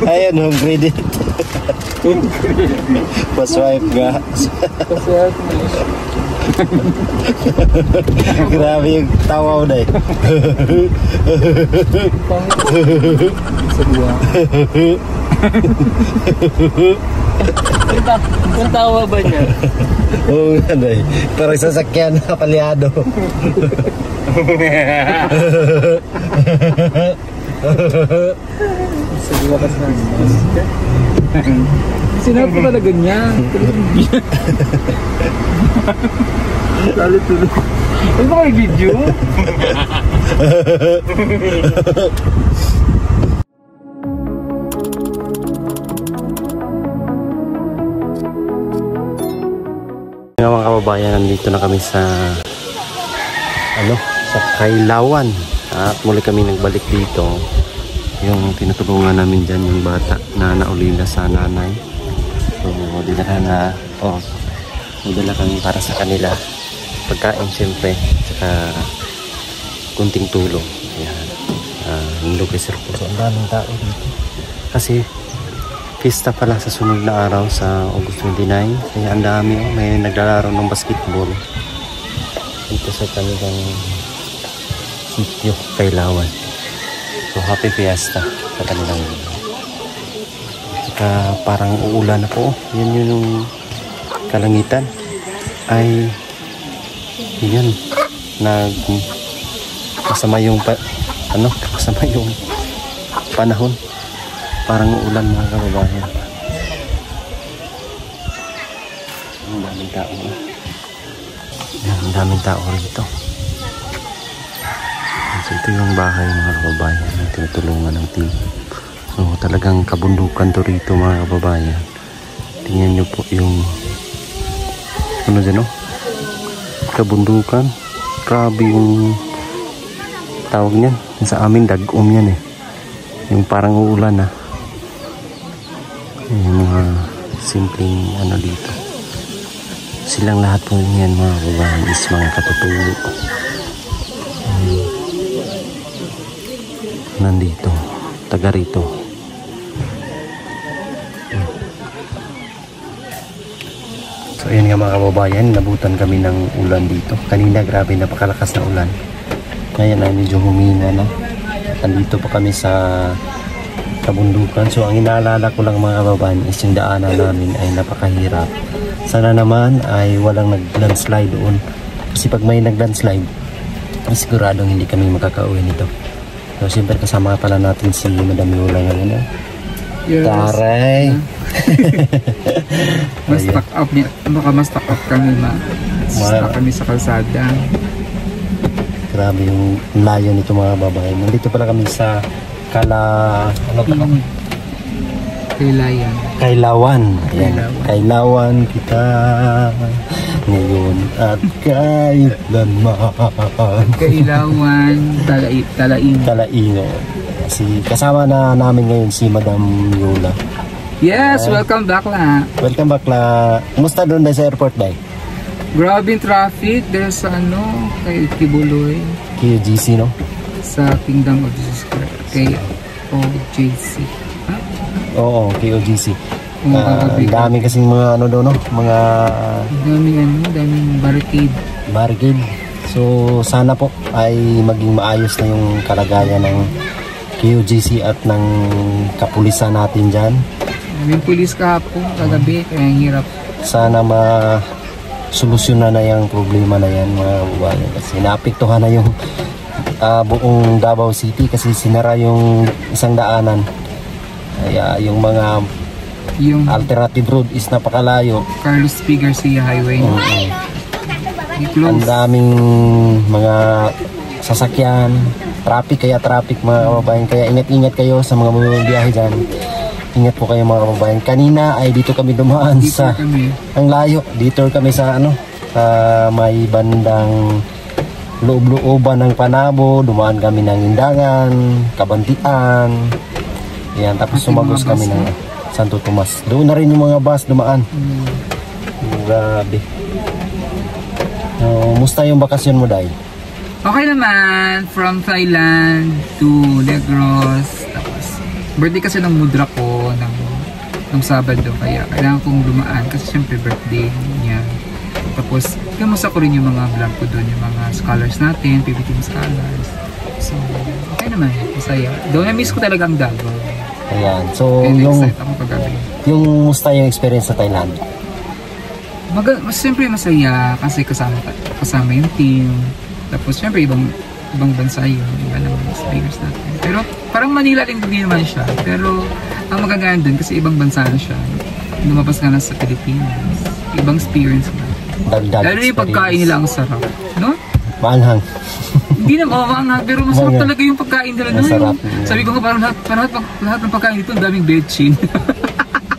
Ayan, home credit. Pa-swipe nga. Grabe yung tawa mo na eh. Ang tawa ba niya? Oo nga na eh. Parang sasakyan na palyado. Sa wakas na. Sinabi ko talaga niya. Lalo tulog. Ano ba may video? Mga kababayan, nandito na kami sa sa Kailawan. At muli kami nagbalik dito. Yung tinutulungan namin dyan yung bata na naulila sa nanay. So dala kami para sa kanila pagkain syempre, saka kunting tulong. Ayan. Yung Lucas Circle. So ang daming tao dito kasi pista pala sa sunod na araw sa August 29. Kaya ang dami, may naglalaro ng basketball dito sa kanilang sitio Kailawan. So happy fiesta sa kanilang. Saka parang uulan na po. Yan yung kalangitan ay yan masama yung masama yung panahon. Parang uulan mga kababayan. Ang daming tao. Ang daming tao rito. So ito yung bahay mga kababayan na tinutulungan ng team. So talagang kabundukan to rito mga kababayan. Tingnan nyo po yung dyan kabundukan. Grabe yung tawag niyan. Sa amin dagom yan eh. Yung parang uulan ah. Yung mga simpleng dito. Silang lahat po yan mga kababayan is mga katutubo. Nandito, taga rito. So ayan nga mga kababayan, nabutan kami ng ulan dito. Kanina grabe, napakalakas na ulan. Ngayon ay medyo humina na. Nandito pa kami sa kabundukan. So ang inaalala ko lang mga kababayan is yung daanan namin ay napakahirap. Sana naman ay walang nag-landslide doon. Kasi pag may nag-landslide, siguradong hindi kami makakauwi nito. So siyempre kasama pala natin si Madam Yola ngayon. Yes. Taray! Mas stock up niya. Baka mas stock up kami stock kami sa kalsada. Grabe yung layo nito mga babae. Nandito pala kami sa Kailawan. Ayan. Kailawan kita ngayon at kailanman. Kailawan, Talaino. Kasi kasama na namin ngayon si Madam Yola. Yes, welcome back la. Welcome back la. Kumusta doon sa airport ba? Grabe yung traffic dahil sa kay Kibuloy. QGC no? Sa Kingdom of Jesus Christ. KOJC. Oo, KOGC. Dami kasing mga mga daming barricade. So sana po ay maging maayos na yung kalagayan ng KOGC at ng kapulisan natin dyan. May pulis kahapon kagabi, kaya hirap. Sana solusyonan na yung problema na yan mga kababayan. Kasi naapektuhan na yung buong Davao City kasi sinara yung isang daanan. Kaya yung mga alternative road is napakalayo. Carlos P. Garcia Highway. Ang daming mga sasakyan, traffic mga kababayan. Kaya ingat-ingat kayo sa mga bumibiyahe dyan. Ingat po kayo mga kababayan. Kanina ay dito kami dumaan ang layo. Dito kami sa may bandang loob-looban ng Panabo. Dumaan kami ng Indangan, Kabantian. Yan, tapos sumagos kami ng Santo Tomas. Doon na rin yung mga bus dumaan. Grabe. Musta yung bakasyon mo, Day? Okay naman, from Thailand to Negros. Tapos, birthday kasi ng mudra ko ng Sabado. Kaya kailangan kong dumaan kasi syempre birthday niya. Tapos, kamusta ko rin yung mga vlog ko doon, yung mga scholars natin, PBT scholars. So, okay naman, masaya. Doon, na-miss ko talaga ang Davao. Ayan. So, And yung excited ako paggabi. musta yung experience sa Thailand? Siyempre masaya kasi kasama yung team. Tapos syempre ibang bansa yun, iba naman sa players natin. Pero parang Manila din naman siya. Pero ang magaganda dun kasi ibang bansa na siya. Lumabas ka na sa Pilipinas. Ibang experience na. Dagdag Lalo yung pagkain nila ang sarap. No? Maanghang. Hindi na maanghang, pero masarap talaga yung pagkain nila. Masarap. Sabi ko nga parang lahat ng pagkain dito, ang daming betchin.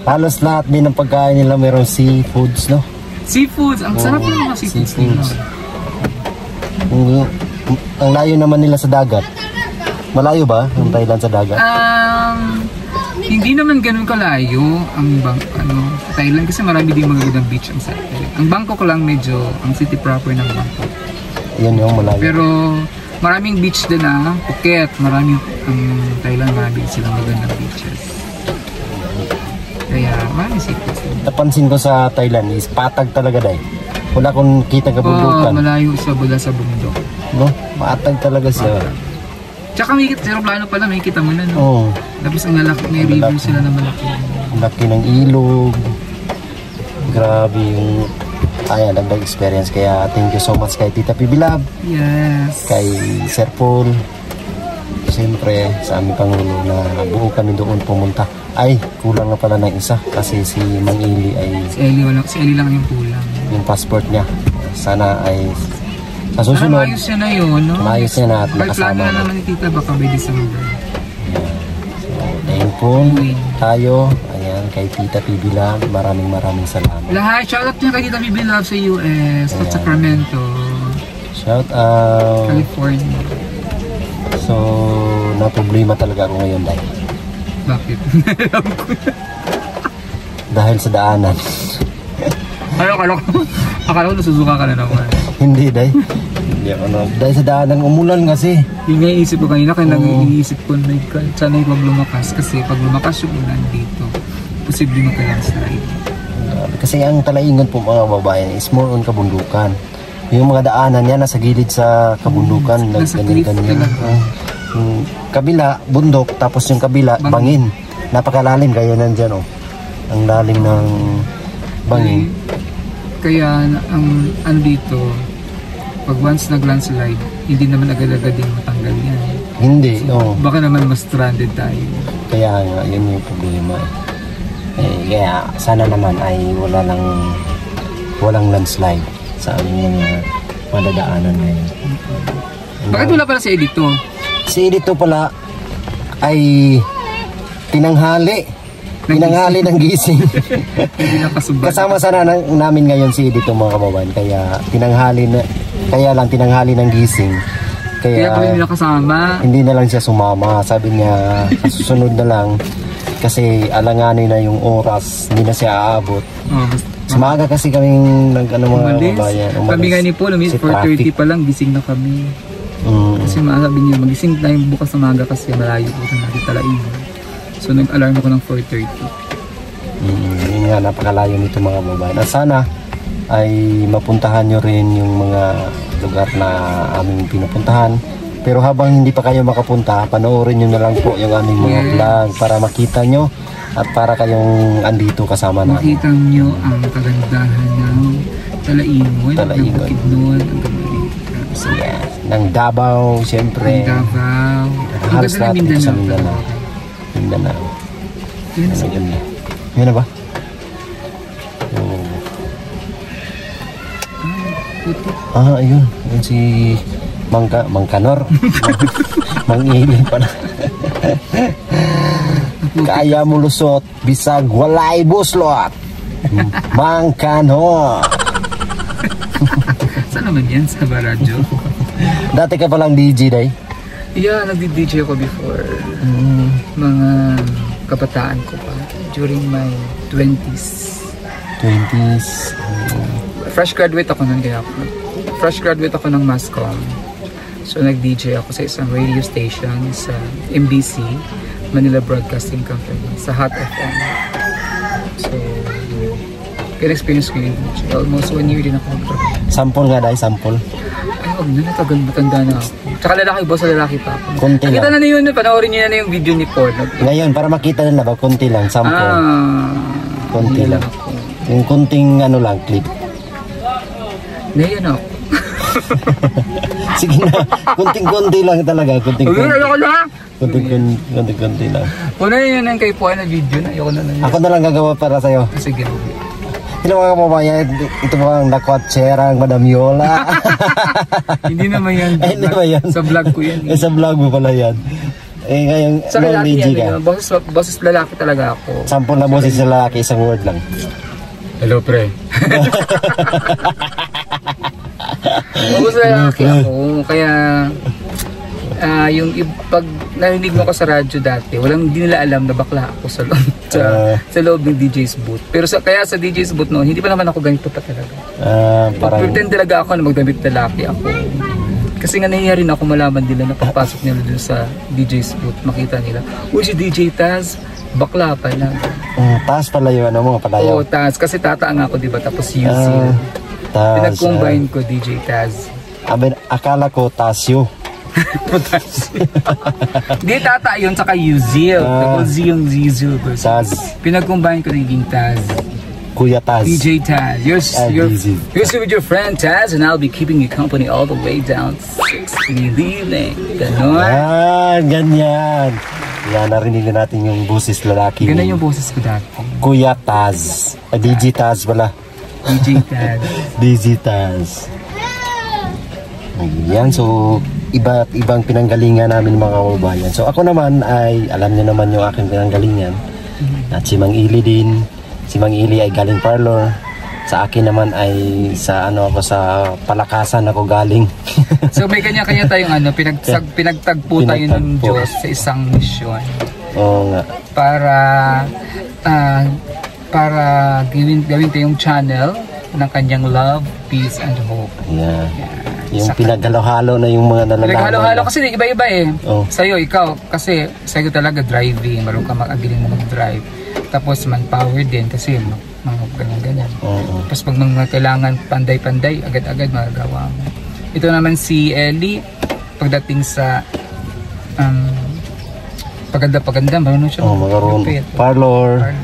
Halos lahat din ng pagkain nila mayroong seafoods, no? Seafoods, ang sarap ng mga seafoods nila. Ang layo naman nila sa dagat. Malayo ba yung Thailand sa dagat? Hindi naman ganun kalayo ang Thailand kasi marami ding magagandang beach ang site. Ang Bangkok lang medyo ang city proper ng Bangkok. Yan yung malayo. Pero maraming beach din Phuket, ang Thailand marami silang magandang beaches. Kaya maraming seafoods. Napansin ko sa Thailand is patag talaga dahil. Wala kong kita kabundukan. Malayo sa bundok. No? Matag talaga siya. Tsaka may aeroplano pala, may kita mo na, no? Oo. Tapos ang lalaki, may river sila na malaki. Ang laki ng ilog. Grabe yung dagdag experience. Kaya thank you so much kay Tita Pibilab. Yes. Kay Sir Paul. Siyempre sa aming Pangulo na buo kami doon pumunta. Ay, kulang na pala ng isa kasi si Mang Eli ay... Si Eli lang yung kulang. Yung passport niya. Sana ay sa susunod. Maayos siya na yun, no? Maayos niya na at nakasama. Plano na naman ni Tita baka by December. So, thankful tayo. Ayan, kay Tita Pibilab. Maraming salamat. Lahat, shoutout niya kay Tita Pibilab sa US at Sacramento. Shout out. California. So, na-problema talaga ako ngayon dahil. Bakit? Dahil sa daanan. Akala ko nasusuka ka na naman. Hindi dahil. Dahil sa daanan umulan kasi. Yung naiisip ko kanina, kaya nag-iisip ko na sana huwag lumakas. Kasi pag lumakas yung ulan dito, posible magka-landslide. Kasi ang Talaingon po mga babayan is more on kabundukan. Yung mga daanan niya nasa gilid sa kabundukan. Nasa cliff talaga. Yung kabila, bundok, tapos yung kabila, bangin. Napakalalim, kaya nandyan ang lalim ng bangin. Kaya ang dito, pag once nag-landslide, hindi naman agad-agad din matanggal yan. Hindi, Baka naman mas stranded tayo. Kaya nga, yun yung problema. Kaya sana naman ay walang landslide sa aming mga madadaanan ngayon. Bakit wala pala si Edito? Si Edito pala ay tinanghali ng gising. Kasama sana namin ngayon si Edito mga kababayan. Kaya tinanghali ng gising. Kaya pala nila kasama. Hindi na lang siya sumama. Sabi niya susunod na lang kasi alanganin na yung oras, hindi na siya aabot. Sumaga kasi kaming mga kababayan. Kami nga ni Paul, 4:30 pa lang gising na kami. Kasi sabi niya, magising tayo bukas na maga kasi malayo po natin Talaingon. So nag-alarm ako ng 4:30. Yun nga, napakalayo nito mga babae. At sana ay mapuntahan nyo rin yung mga lugar na aming pinupuntahan. Pero habang hindi pa kayo makapunta, panoorin nyo na lang po yung aming mga vlog para makita nyo at para kayong andito kasama namin. Makita nyo ang kagandahan ng Talaingon, ng Bukidnon, ng Davao, siyempre. Ng Davao. Halos lahat dito sa Mindanao. Yun na ba? Ayun. Yun si Mangkanor. Mang-iling pala. Kaya mo lusot, bisag walay buslot. Mangkanor. Saan naman yan? Sa Baradyo? Dati ka palang DJ, day? Yeah, nagdi-DJ ako before. Mga kabataan ko pa. During my 20s. Fresh graduate ako nun, kaya fresh graduate ako ng mass comm. So nag-DJ ako sa isang radio station sa MBC, Manila Broadcasting Company, sa Hot FM. So, experience ko yung DJ. Almost 1 year din ako mag-trabaho. Sample nga dahil, sample. Ay, wag na, matanda na ako. Tsaka lalaki, boss, lalaki pa ako. Konti Nakita lang. na yun, panoorin nyo na yung video ni Paul. Ngayon, para makita nila ba, konti lang, sample. Konti hindi lang. ako. Yung konting ano lang, clip. Nahiyan ako. Sige na, konting-konti lang talaga, konting-konti. Ayoko na! Konting-konti lang. Una yun yung kay Paul na video na, ayoko na yun. Ako na lang gagawa para sa'yo. Sige. Hello mga kababayan, ito po ang nakwatsera, ang Madam Yola. Hindi naman yan. Ay, hindi ba yan? Sa vlog ko yan. Eh, sa vlog mo pala yan. Eh, ngayon, Sa long lalaki DJ yan, ka. boses lalaki talaga ako. Sample na boses sa lalaki, isang word lang. Hello, pre. Boses lalaki ako, kaya yung pag narinig mo ko sa radyo dati, hindi nila alam na bakla ako sa loob ng DJ's booth. Pero kaya sa DJ's booth noon, hindi pa naman ako ganito pa talaga. Parang... Pretend talaga ako na magdamit lalaki ako. Kasi nga nahiya rin ako malaman nila na pagpasok nila dun sa DJ's booth, makita nila, uy, si DJ Taz, bakla pala. Taz pala yun, ano mo, palayaw? Oo, Taz. Kasi tataan ako, diba? Tapos UC. Taz. Pinag-combine ko, DJ Taz. Akala ko Tasyo. Hindi, tata yun, saka Yuzil. Tapos yung Yuzil. Taz. Pinag-combine ko naging Taz. Kuya Taz. DJ Taz. You're with your friend Taz, and I'll be keeping you company all the way down 6 in the evening. Ganon. Ganyan. Yan, narinig na natin yung boses lalaki. Ganon yung boses ko dati. Kuya Taz. DJ Taz pala. DJ Taz. DJ Taz. Ayan, so iba't ibang pinanggalingan namin mga kababayan. So ako naman ay, alam niyo naman yung aking pinanggalingan. At si Mang Ili din. Si Mang Ili ay galing parlor. Sa akin naman ay sa sa palakasan ako galing. So may kanya-kanya tayong pinagtagpo tayo ng Diyos sa isang misyon. Oo nga. Para gawin tayong channel ng kanyang love, peace, and hope. Yeah. Yung pinaghalo-halo na yung mga nalalaman. Pinaghalo-halo kasi iba-iba eh. Oh. Sa'yo, ikaw, kasi sa'yo talaga driving, marunong ka mag-agaling na mag-drive. Tapos manpower din kasi mga ganyan-ganyan. Tapos pag mga kailangan panday-panday, agad-agad magagawa mo. Ito naman si Ellie, pagdating sa paganda-paganda, marunong siya mag-gupit. Parlor.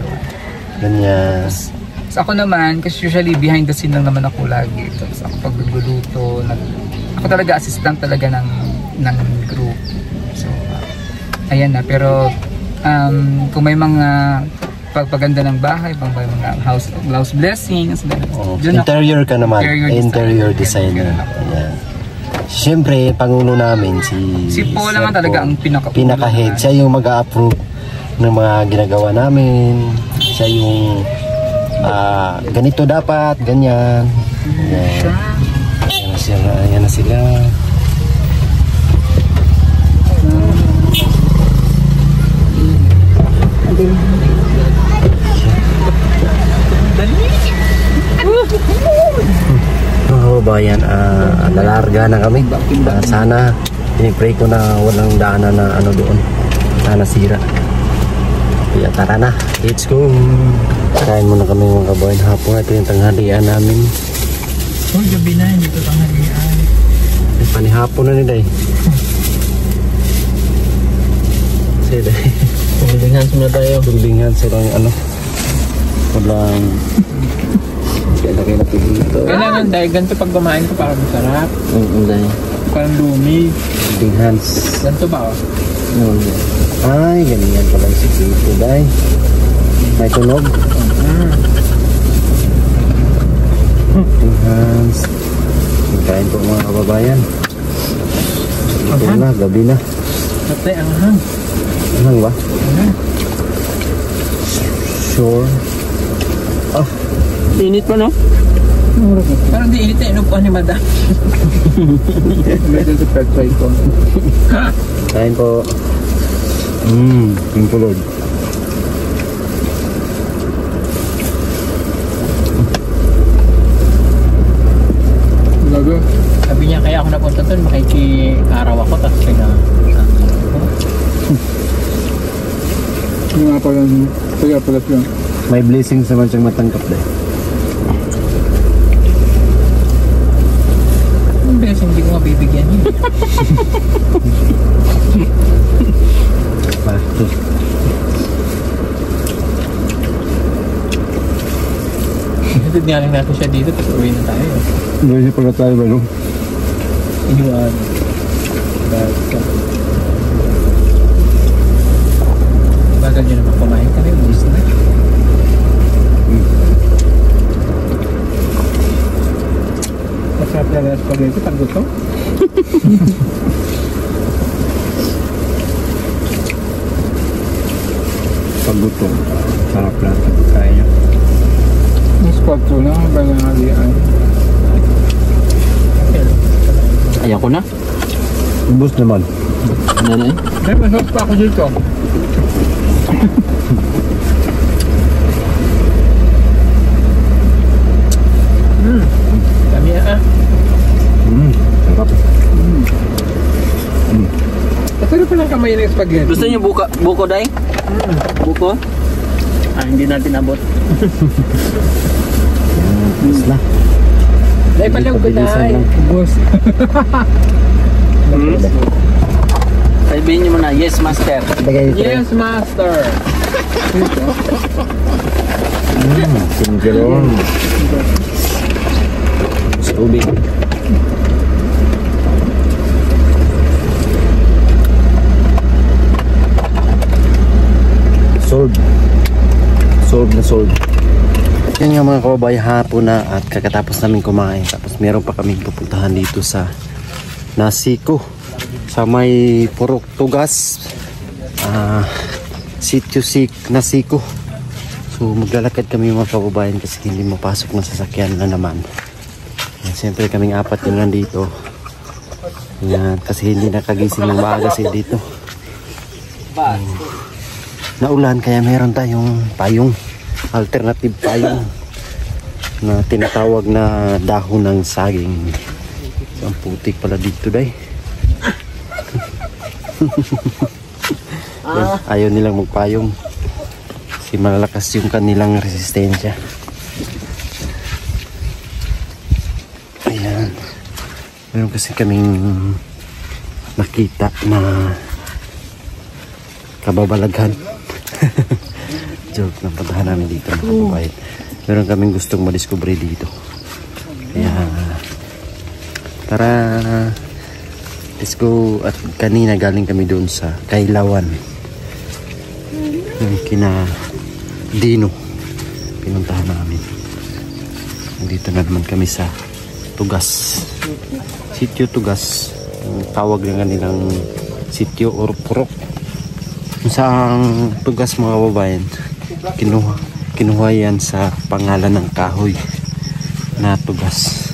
Ganyan. So ako naman, kasi usually behind the scene lang naman ako lagi. Tapos ako pagluluto, ako talaga assistant talaga ng group. So, ayan na. Pero kung may mga pagpaganda ng bahay, may mga house blessings, interior ka naman. Interior designer. Ayan. Siyempre, pangulo namin si Paul naman talaga ang pinaka-head. Siya yung mag-a-approve ng mga ginagawa namin. Siya yung ganito dapat, ganyan. Ayan na sila. Mga kababayan, lalarga na kami. Sana, pinipray ko na walang daanan na doon. Sana sira. Kaya tara na, let's go. Kain muna kami mga kababayan hapon. Ito yung tanghalian namin. Oh, gabi na, hindi ito tanghalian. Panihapon na nila eh. Sige. Holding hands muna tayo. Holding hands sila yung walang kaya natin dito. Kailangan dahil ganito pag kumain ko parang masarap. Dahil parang lumi. holding hands. Ganito ba ay, ganyan pala si Kito dahil may tunog. Holding hands. Kain po mga kababayan. Ito na, gabi na. Ate, anghang. Anghang ba? Sure. Init pa, no? Parang di init na inupuan ni Madam. Medyo sa pag-try ko. Kain po. Yung pulod. Gago. Sabi niya, kaya ako napunta doon, makikikain Hindi nga pala, kaya pala yun. May blessings naman siyang matangkap dahil. Ang beses hindi ko mabibigyan yun. Bastos. Hatid nga lang natin siya dito, tapos uwi na tayo. Doon siya pala tayo ba, no? Inuwan. Bagal nyo naman kumain kami, ulis na. Masarap na spaghetti, pag gusto. Pag gutom, sarap lang sa pagkain niya. Yung spot ko lang, ba na halian? Ayan ko na. Ubus naman. Ano na eh? May masarap pa ako dito. Kami ah. Sarap. Masarap pa lang kamay ng spaghetti. Gusto niyo buko dahil? Buko? Hindi natin abot. Ubus na. Dahil pala yung gulay. Boss. Sabihin niyo muna, yes master. Yes, master. Singgalong. Sa ubig. Solve na solve. Yan nga mga kababayan, hapon na at kakatapos namin kumain. Tapos meron pa kaming pupuntahan dito sa Nasiko. Sa may Purok Tugas. Sitio Nasiko. So maglalakad kami mga kababayan kasi hindi mapasok ng sasakyan na naman. Yan, siyempre kaming apat yung nandito. Yan, kasi hindi nakagising ng maaga sila dito. Naulan kaya meron tayong payong. Alternative payong na tinatawag na dahon ng saging. Ang putik pala dito day. Ayaw nilang magpayong kasi malalakas yung kanilang resistensya. Ayan, meron kasi kaming nakita na kababalaghan. Joke, napuntahan namin dito mga kababayan. Meron kaming gustong madiscover dito. Kaya tara, let's go. At kanina galing kami doon sa Kailawan, yung kina Dino, pinuntahan namin. Dito na naman kami sa Tugas, Sitio Tugas. Tawag ng kanilang sitio or purok. Sa Tugas mga kababayan, kinuha yan sa pangalan ng kahoy na tugas.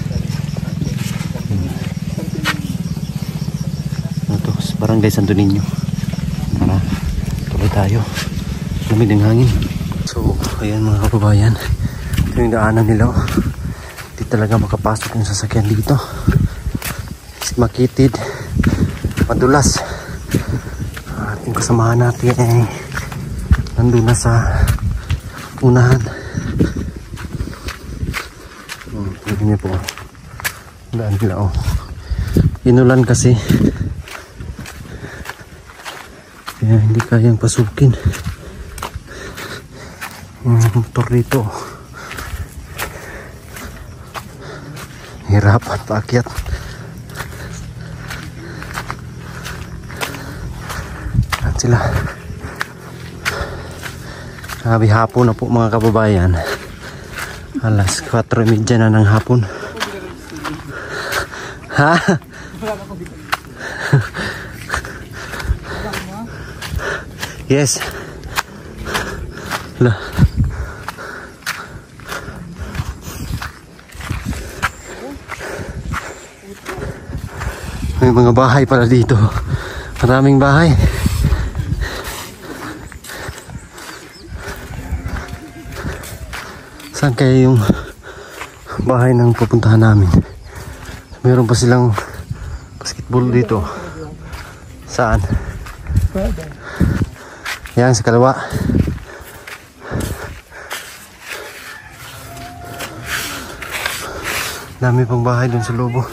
Ito, sa Barangay Santo Niño. Tara, tuloy tayo. Lamig ng hangin. So, ayan mga kababayan, ito yung daanan nila. Hindi talaga makapasok yung sasakyan dito. Makitid, madulas. Ating kasamahan natin ay nandun na sa unahan. Tingnan niyo po, daan nila oh. Inulan kasi kaya hindi kayang pasukin yung motor dito. Hirap at paakyat. At sila. Sabi hapon na po mga kababayan. Alas 4:30 na ng hapon. Ha? Yes. Lah. May mga bahay pala dito. Maraming bahay. Saan kaya yung bahay ng pupuntahan namin? Meron pa silang basketball dito. Saan? Yan sa kaliwa. Dami pang bahay dun sa loob.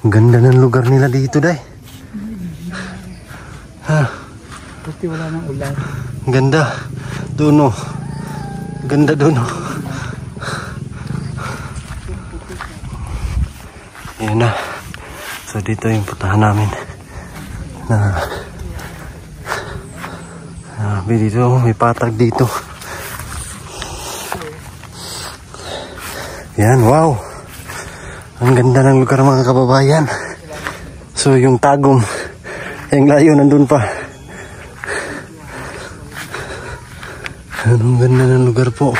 Ang ganda ng lugar nila dito, day. Ha. Buti wala nang ulan. Ang ganda. Doon, oh. Ganda doon, oh. Yan na. So dito yung puntahan namin. Dito may patag dito. Yan, wow. Ang ganda ng lugar mga kababayan. So yung Tagum, yung layo nandun pa. Anong ganda ng lugar po.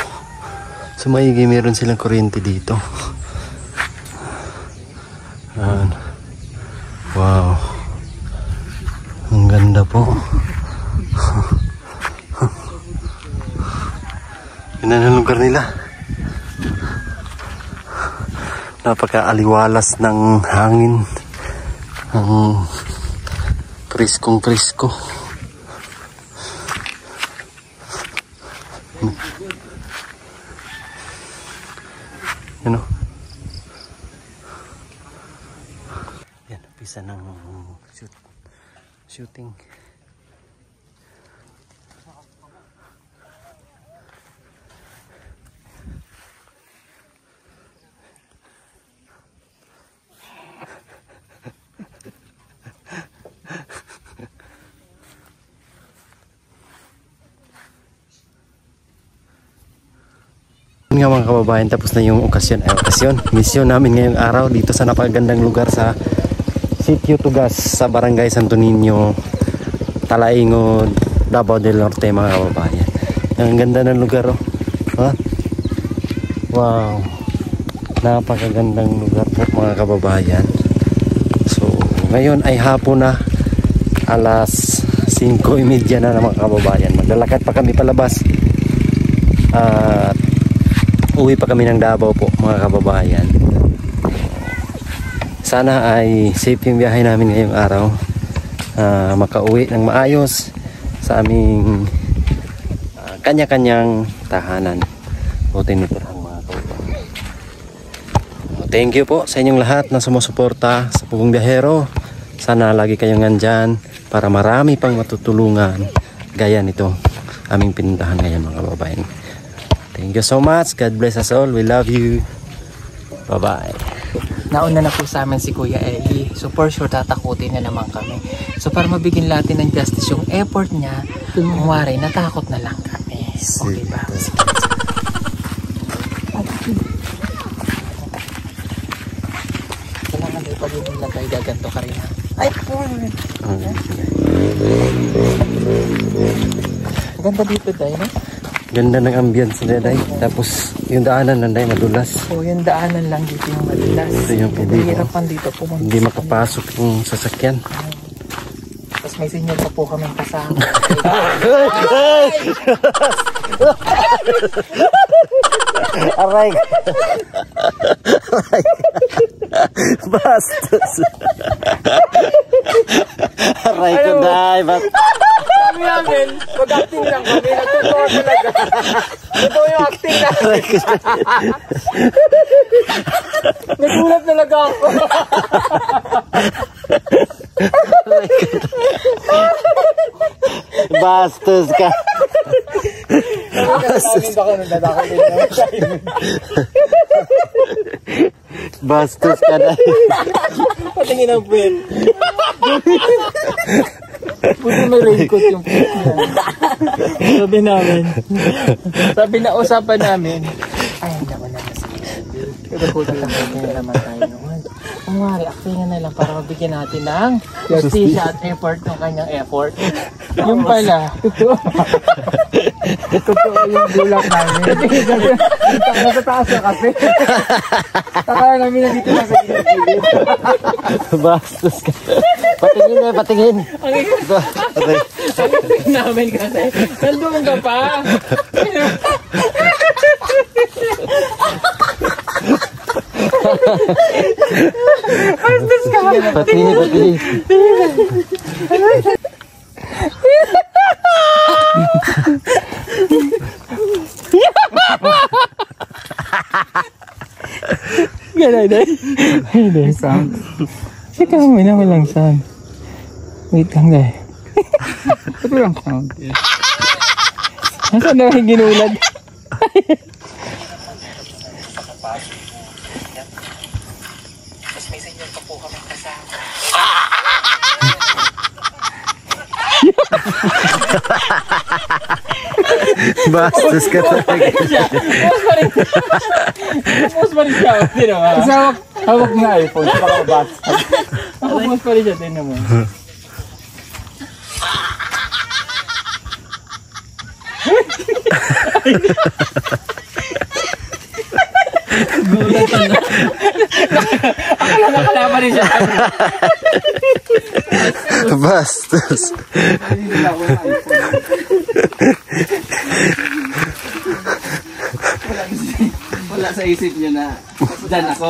So maigi meron silang kuryente dito. Yan. Wow. Ang ganda po. Yan ang lugar nila. Napaka-aliwalas ng hangin. Ang priskong-prisko. Yan o. Yan, pisa ng shooting. Nga mga kababayan, tapos na yung misyon namin ngayong araw dito sa napakagandang lugar sa Sitio Tugas sa Barangay Santo Niño, Talaingod, Davao del Norte mga kababayan. Ang ganda ng lugar, oh. Ha? Wow, napakagandang lugar po mga kababayan. So ngayon ay hapon na, alas 5:30 na mga kababayan. Maglalakad pa kami palabas at uwi pa kami ng Davao po mga kababayan. Sana ay safe yung biyahe namin ngayong araw. Makauwi ng maayos sa aming kanya-kanyang tahanan o tinitirahan mga kababayan. Thank you po sa inyong lahat na sumusuporta sa Pugong Biyahero. Sana lagi kayong nandyan para marami pang matutulungan gaya nito aming pinuntahan ngayon mga kababayan. Thank you so much. God bless us all. We love you. Bye-bye. Nauna na po sa amin si Kuya Eli. So for sure tatakutin na naman kami. So para mabigyan natin ng justice yung effort niya, kumwari natakot na lang kami. Okay ba? Kailangan din pag yung lagay gaganto ka rin. Ay po! Ganda dito dahil, no? Ganda ng ambience nila, day. Tapos yung daanan lang, day, madulas. O yung daanan lang dito yung madulas. Ito yung Mahirapan dito po. Hindi makapasok yung sasakyan. Tapos may sinyal pa po kami kasama. Aray! Bastos! Aray ko, day. Kami namin, mag-acting lang kami. Natutuwa talaga. Ito yung acting na. Nagulat talaga ako. Bastos ka. Bastos ka na. Patingin ang puwet. Puti may raincoat yung puwet niya. Sabi na usapan namin, ay naman naman sa pero puti na naman tayo naman. Ang mari, actingan na lang para mabigyan natin ng justice at effort ng kanyang effort. Yung pala, totoo yung bulak namin. Nasa taas na kasi. Takala namin na dito nasa gilid. Bastos ka. Patingin na, patingin. Ang namin kasi. Nandun ka pa. Pati. Gano'n day. Ay, sound. Sika mo na walang sound. Wait lang day. Ito lang sound. Nasaan na yung ginulag? Bastos ka talaga. Tapos pa rin siya. Kasi hawak nga iPhone. Baka mabasa. Tapos pa rin siya. Tingnan mo. Akala pa rin siya. Bastos. Wala sa isip niyo na dyan ako.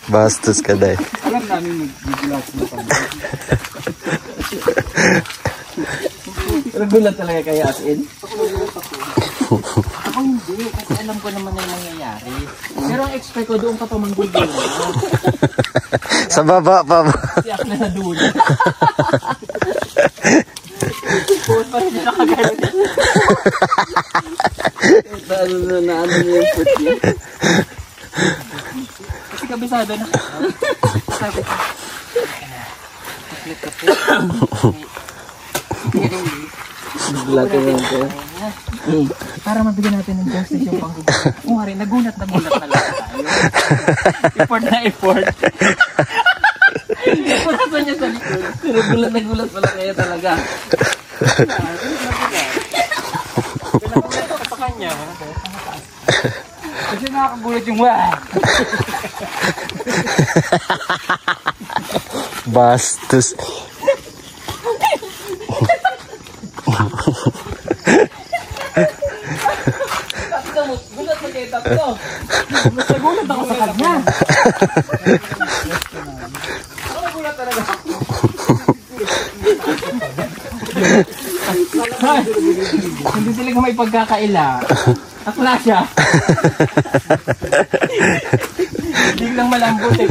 Bastos ka day. Alam namin mag-vlog mo pa. Nagulat talaga kaya as in? Ako hindi, kasi alam ko naman na yung mangyayari. Pero ang expect ko doon ka pa manggugul na. Sa baba pa ba? Siyak na sa dulo. Puot pa rin niya nakagalit. Ano niya yung foot niya. Kasi kabisado na. Sabi ko. Taklit ka po. Vlog ko lang ko. Para mabigyan natin ng justice yung panggugulat. Kung nga rin, nagulat na lang tayo. Effort na effort. Pagkaso niya sa likod. Nagulat pala kaya talaga. Pinakulat ko sa kanya. Kasi nakakagulat yung wah. Bastos. Gulat mo kayo tatlo. Nagulat ako sa kanya. Ako nagulat talaga. Hindi sila may pagkakaila. Akla siya. Biglang malambot eh.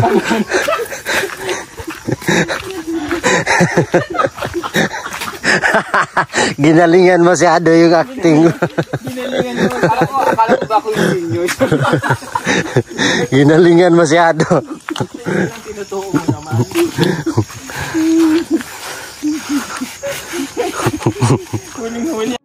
Ginalingan masyado yung acting mo. Ginalingan mo. Akala ko ba ako yung senior? Ginalingan masyado. Tinutuko mo naman. Huling-huli.